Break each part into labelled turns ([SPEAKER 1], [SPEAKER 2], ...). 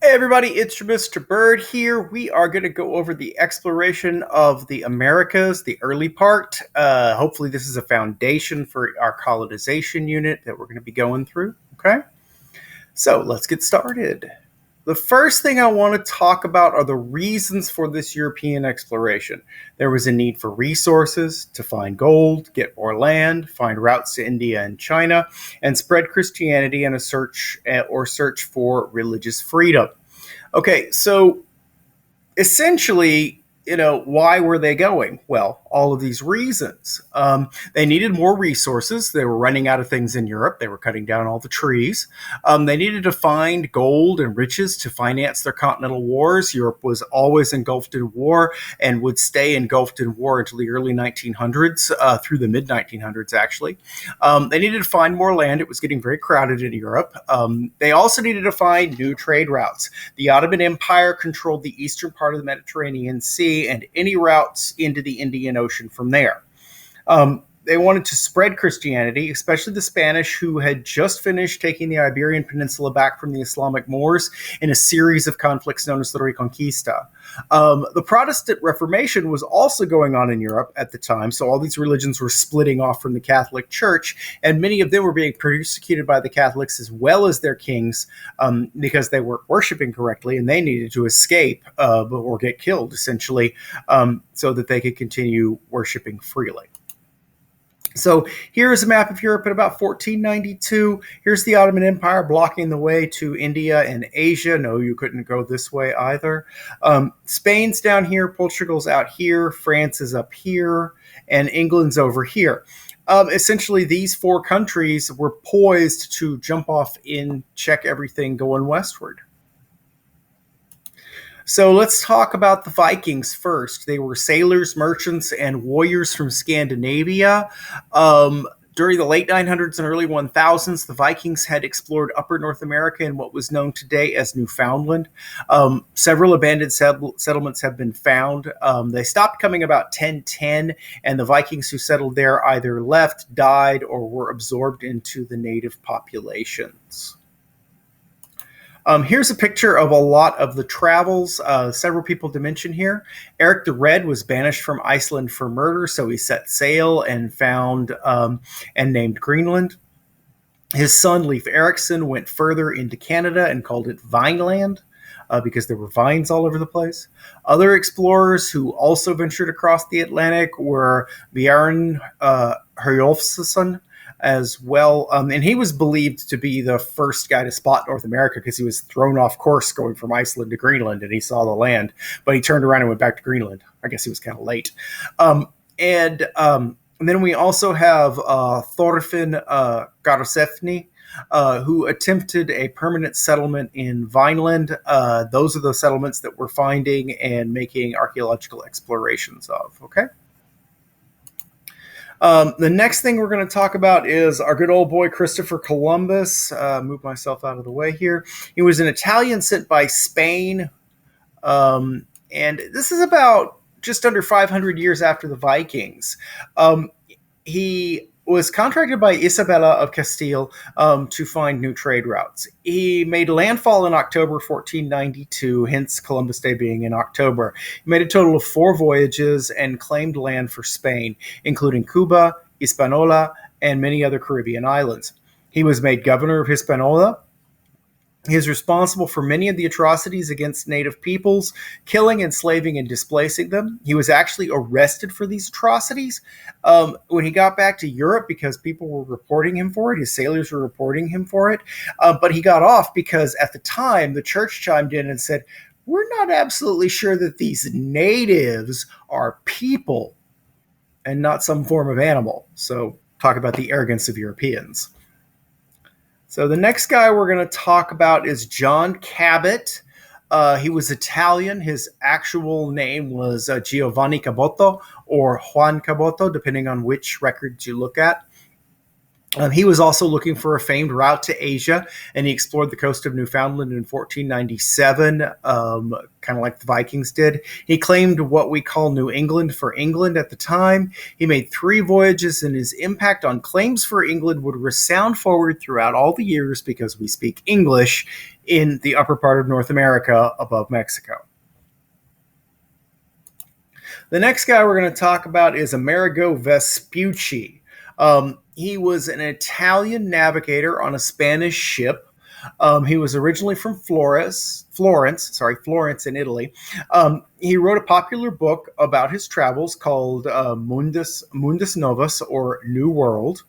[SPEAKER 1] Hey everybody, it's your Mr. Bird here. We are going to go over the exploration of the Americas, the early part. Hopefully this is a foundation for our colonization unit that we're going to be going through, okay? So let's get started. The first thing I want to talk about are the reasons for this European exploration. There was a need for resources to find gold, get more land, find routes to India and China, and spread Christianity in a search for religious freedom. Okay, so essentially, why were they going? Well, all of these reasons. They needed more resources. They were running out of things in Europe. They were cutting down all the trees. They needed to find gold and riches to finance their continental wars. Europe was always engulfed in war and would stay engulfed in war until the early 1900s, through the mid 1900s, actually. They needed to find more land. It was getting very crowded in Europe. They also needed to find new trade routes. The Ottoman Empire controlled the eastern part of the Mediterranean Sea and any routes into the Indian Ocean from there. They wanted to spread Christianity, especially the Spanish, who had just finished taking the Iberian Peninsula back from the Islamic Moors in a series of conflicts known as the Reconquista. The Protestant Reformation was also going on in Europe at the time, so all these religions were splitting off from the Catholic Church, and many of them were being persecuted by the Catholics as well as their kings, because they weren't worshiping correctly, and they needed to escape or get killed, essentially, so that they could continue worshiping freely. So here's a map of Europe at about 1492. Here's the Ottoman Empire blocking the way to India and Asia. No, you couldn't go this way either. Spain's down here, Portugal's out here, France is up here, and England's over here. Essentially, these four countries were poised to jump off in, check everything going westward. So let's talk about the Vikings first. They were sailors, merchants, and warriors from Scandinavia. During the late 900s and early 1000s, the Vikings had explored upper North America in what was known today as Newfoundland. Several abandoned settlements have been found. They stopped coming about 1010, and the Vikings who settled there either left, died, or were absorbed into the native populations. Here's a picture of a lot of the travels, several people to mention here. Eric the Red was banished from Iceland for murder, so he set sail and found and named Greenland. His son, Leif Erikson, went further into Canada and called it Vineland, because there were vines all over the place. Other explorers who also ventured across the Atlantic were Bjarne Herjolfsson, as well. And he was believed to be the first guy to spot North America because he was thrown off course going from Iceland to Greenland, and he saw the land, but he turned around and went back to Greenland. I guess he was kind of late. And then we also have Thorfinn Garosefni, who attempted a permanent settlement in Vineland. Those are the settlements that we're finding and making archaeological explorations of, okay? The next thing we're going to talk about is our good old boy Christopher Columbus. Move myself out of the way here. He was an Italian sent by Spain, and this is about just under 500 years after the Vikings. He was contracted by Isabella of Castile to find new trade routes. He made landfall in October 1492, hence Columbus Day being in October. He made a total of 4 voyages and claimed land for Spain, including Cuba, Hispaniola, and many other Caribbean islands. He was made governor of Hispaniola. He is responsible for many of the atrocities against native peoples, killing, enslaving, and displacing them. He was actually arrested for these atrocities when he got back to Europe because people were reporting him for it. His sailors were reporting him for it. But he got off because at the time, the church chimed in and said, "We're not absolutely sure that these natives are people and not some form of animal." So talk about the arrogance of Europeans. So the next guy we're going to talk about is John Cabot. He was Italian. His actual name was Giovanni Caboto or Juan Caboto, depending on which records you look at. He was also looking for a famed route to Asia, and he explored the coast of Newfoundland in 1497, kind of like the Vikings did. He claimed what we call New England for England at the time. He made 3 voyages, and his impact on claims for England would resound forward throughout all the years because we speak English in the upper part of North America above Mexico. The next guy we're going to talk about is Amerigo Vespucci. He was an Italian navigator on a Spanish ship. He was originally from Florence in Italy. He wrote a popular book about his travels called Mundus Novus, or New World.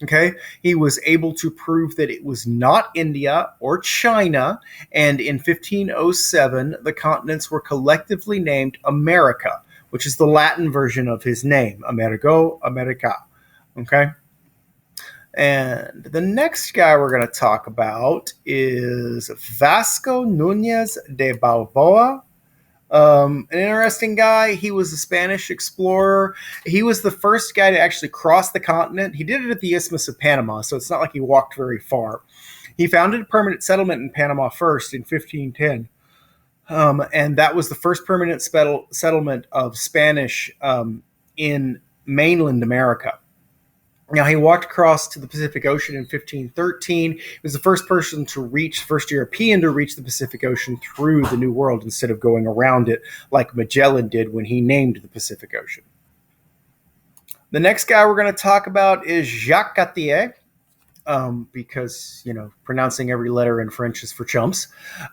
[SPEAKER 1] Okay, he was able to prove that it was not India or China, and in 1507, the continents were collectively named America, which is the Latin version of his name, Amerigo, America. Okay. And the next guy we're going to talk about is Vasco Nunez de Balboa. An interesting guy. He was a Spanish explorer. He was the first guy to actually cross the continent. He did it at the Isthmus of Panama, so it's not like he walked very far. He founded a permanent settlement in Panama first in 1510. And that was the first permanent settlement of Spanish in mainland America. Now, he walked across to the Pacific Ocean in 1513. He was the first European to reach the Pacific Ocean through the New World instead of going around it like Magellan did when he named the Pacific Ocean. The next guy we're going to talk about is Jacques Cartier, because, pronouncing every letter in French is for chumps.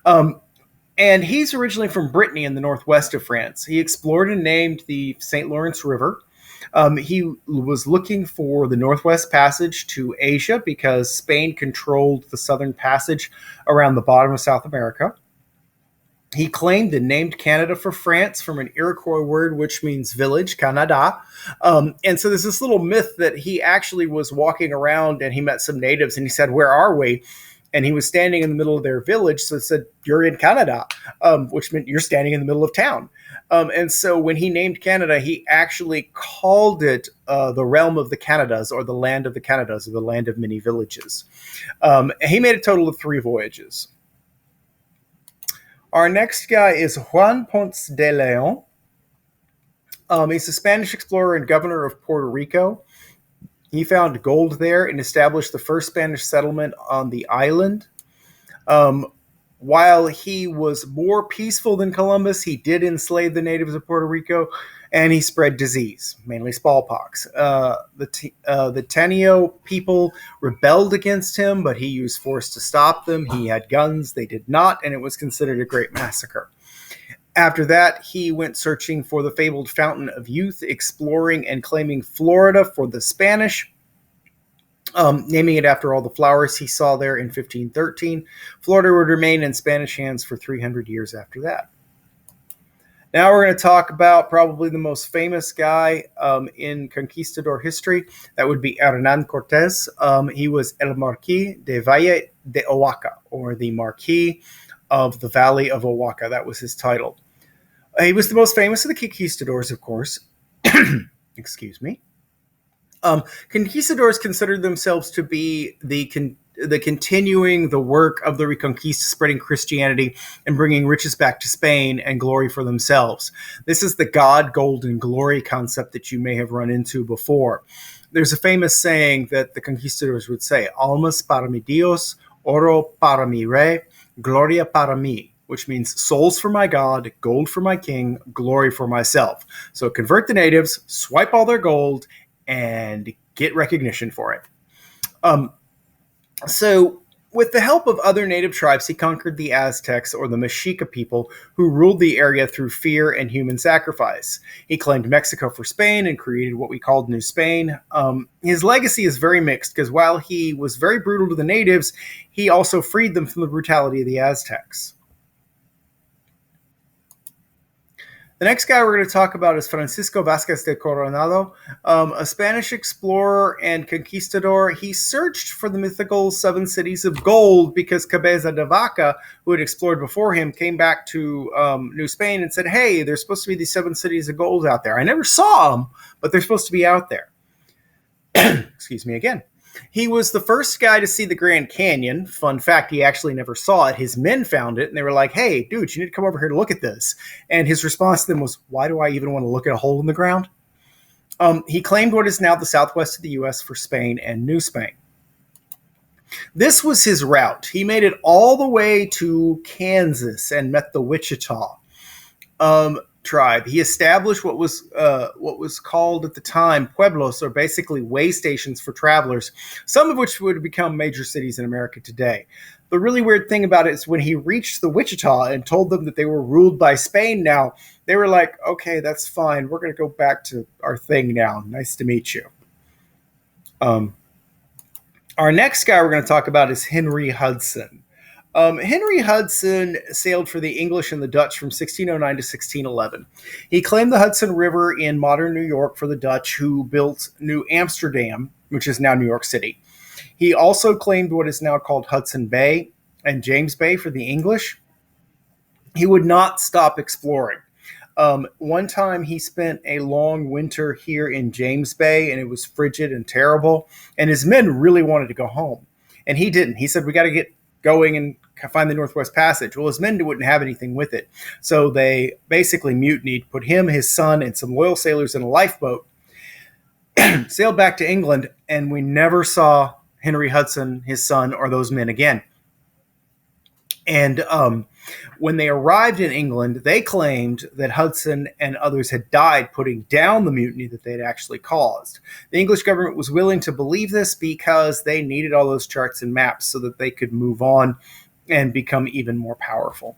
[SPEAKER 1] And he's originally from Brittany in the northwest of France. He explored and named the St. Lawrence River. He was looking for the Northwest Passage to Asia because Spain controlled the Southern Passage around the bottom of South America. He claimed and named Canada for France from an Iroquois word which means village, Canada. And so there's this little myth that he actually was walking around and he met some natives and he said, "Where are we?" And he was standing in the middle of their village, so it said, "You're in Canada," which meant you're standing in the middle of town. And so when he named Canada, he actually called it the realm of the Canadas, or the land of the Canadas, or the land of many villages. He made a total of 3 voyages. Our next guy is Juan Ponce de Leon. He's a Spanish explorer and governor of Puerto Rico. He found gold there and established the first Spanish settlement on the island. While he was more peaceful than Columbus, he did enslave the natives of Puerto Rico, and he spread disease, mainly smallpox. The Taino people rebelled against him, but he used force to stop them. He had guns, they did not, and it was considered a great massacre. After that, he went searching for the fabled Fountain of Youth, exploring and claiming Florida for the Spanish, naming it after all the flowers he saw there in 1513. Florida would remain in Spanish hands for 300 years after that. Now we're going to talk about probably the most famous guy in conquistador history. That would be Aren Cortes. He was El Marquis de Valle de Oaxaca, or the Marquis of the Valley of Oaxaca. That was his title. He was the most famous of the conquistadors, of course. Excuse me. Conquistadors considered themselves to be the continuing the work of the Reconquista, spreading Christianity and bringing riches back to Spain and glory for themselves. This is the God, gold, and glory concept that you may have run into before. There's a famous saying that the conquistadors would say, "Almas para mi Dios, oro para mi rey, gloria para mí," which means souls for my God, gold for my king, glory for myself. So convert the natives, swipe all their gold, and get recognition for it. So with the help of other native tribes, he conquered the Aztecs, or the Mexica people, who ruled the area through fear and human sacrifice. He claimed Mexico for Spain and created what we called New Spain. His legacy is very mixed, because while he was very brutal to the natives, he also freed them from the brutality of the Aztecs. The next guy we're going to talk about is Francisco Vasquez de Coronado, a Spanish explorer and conquistador. He searched for the mythical 7 cities of gold because Cabeza de Vaca, who had explored before him, came back to New Spain and said, "Hey, there's supposed to be these 7 cities of gold out there. I never saw them, but they're supposed to be out there." Excuse me again. He was the first guy to see the Grand Canyon. Fun fact, he actually never saw it. His men found it, and they were like, hey, dude, you need to come over here to look at this. And his response to them was, why do I even want to look at a hole in the ground? He claimed what is now the southwest of the U.S. for Spain and New Spain. This was his route. He made it all the way to Kansas and met the Wichita tribe. He established what was called at the time pueblos, or basically way stations for travelers, some of which would become major cities in America today. The really weird thing about it is when he reached the Wichita and told them that they were ruled by Spain now, they were like, okay, that's fine. We're going to go back to our thing now. Nice to meet you. Our next guy we're going to talk about is Henry Hudson. Henry Hudson sailed for the English and the Dutch from 1609 to 1611. He claimed the Hudson River in modern New York for the Dutch, who built New Amsterdam, which is now New York City. He also claimed what is now called Hudson Bay and James Bay for the English. He would not stop exploring. One time he spent a long winter here in James Bay, and it was frigid and terrible, and his men really wanted to go home, and he didn't. He said, we got to get going and find the Northwest Passage. Well, his men wouldn't have anything with it, so they basically mutinied, put him, his son, and some loyal sailors in a lifeboat, sailed back to England, and we never saw Henry Hudson, his son, or those men again. And when they arrived in England, they claimed that Hudson and others had died putting down the mutiny that they had actually caused. The English government was willing to believe this because they needed all those charts and maps so that they could move on and become even more powerful.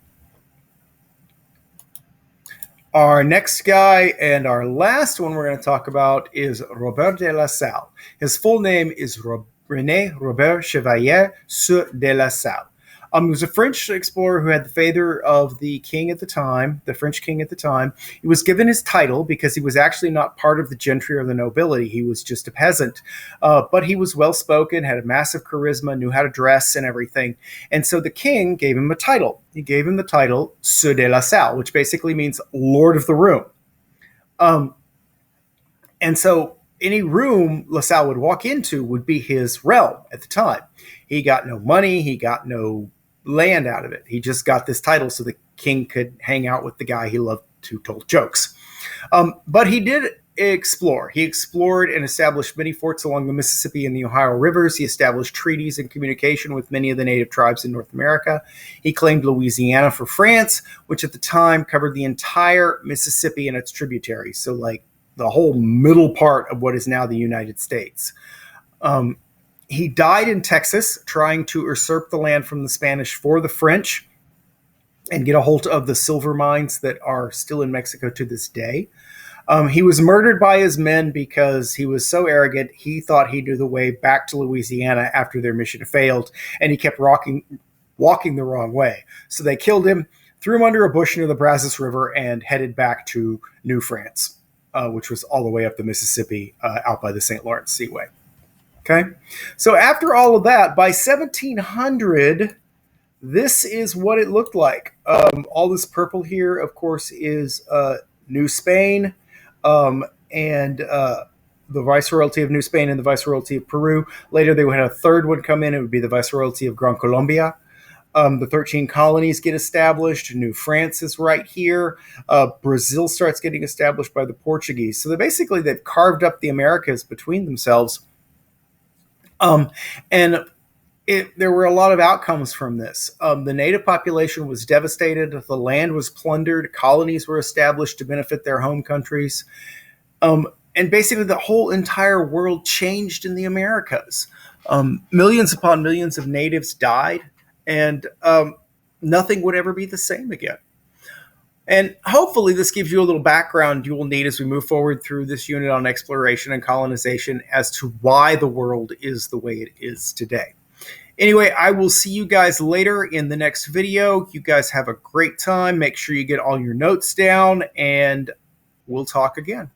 [SPEAKER 1] Our next guy and our last one we're going to talk about is Robert de la Salle. His full name is René Robert Chevalier Sieur de la Salle. He was a French explorer who had the favor of the king at the time, the French king at the time. He was given his title because he was actually not part of the gentry or the nobility. He was just a peasant. But he was well-spoken, had a massive charisma, knew how to dress and everything. And so the king gave him a title. He gave him the title Sieur de la Salle, which basically means Lord of the Room. And so any room La Salle would walk into would be his realm at the time. He got no money. He got no land out of it. He just got this title so the king could hang out with the guy he loved who told jokes. But he did explore. He explored and established many forts along the Mississippi and the Ohio rivers. He established treaties and communication with many of the native tribes in North America. He claimed Louisiana for France, which at the time covered the entire Mississippi and its tributaries. So like the whole middle part of what is now the United States. He died in Texas trying to usurp the land from the Spanish for the French and get a hold of the silver mines that are still in Mexico to this day. He was murdered by his men because he was so arrogant. He thought he knew the way back to Louisiana after their mission failed, and he kept walking the wrong way. So they killed him, threw him under a bush near the Brazos River, and headed back to New France, which was all the way up the Mississippi out by the St. Lawrence Seaway. Okay, so after all of that, by 1700, this is what it looked like. All this purple here, of course, is New Spain and the Viceroyalty of New Spain and the Viceroyalty of Peru. Later, they would have a third one come in. It would be the Viceroyalty of Gran Colombia. The 13 colonies get established. New France is right here. Brazil starts getting established by the Portuguese. So they've carved up the Americas between themselves. There were a lot of outcomes from this. The native population was devastated. The land was plundered. Colonies were established to benefit their home countries. And basically the whole entire world changed in the Americas. Millions upon millions of natives died, and nothing would ever be the same again. And hopefully this gives you a little background you will need as we move forward through this unit on exploration and colonization as to why the world is the way it is today. Anyway, I will see you guys later in the next video. You guys have a great time. Make sure you get all your notes down, and we'll talk again.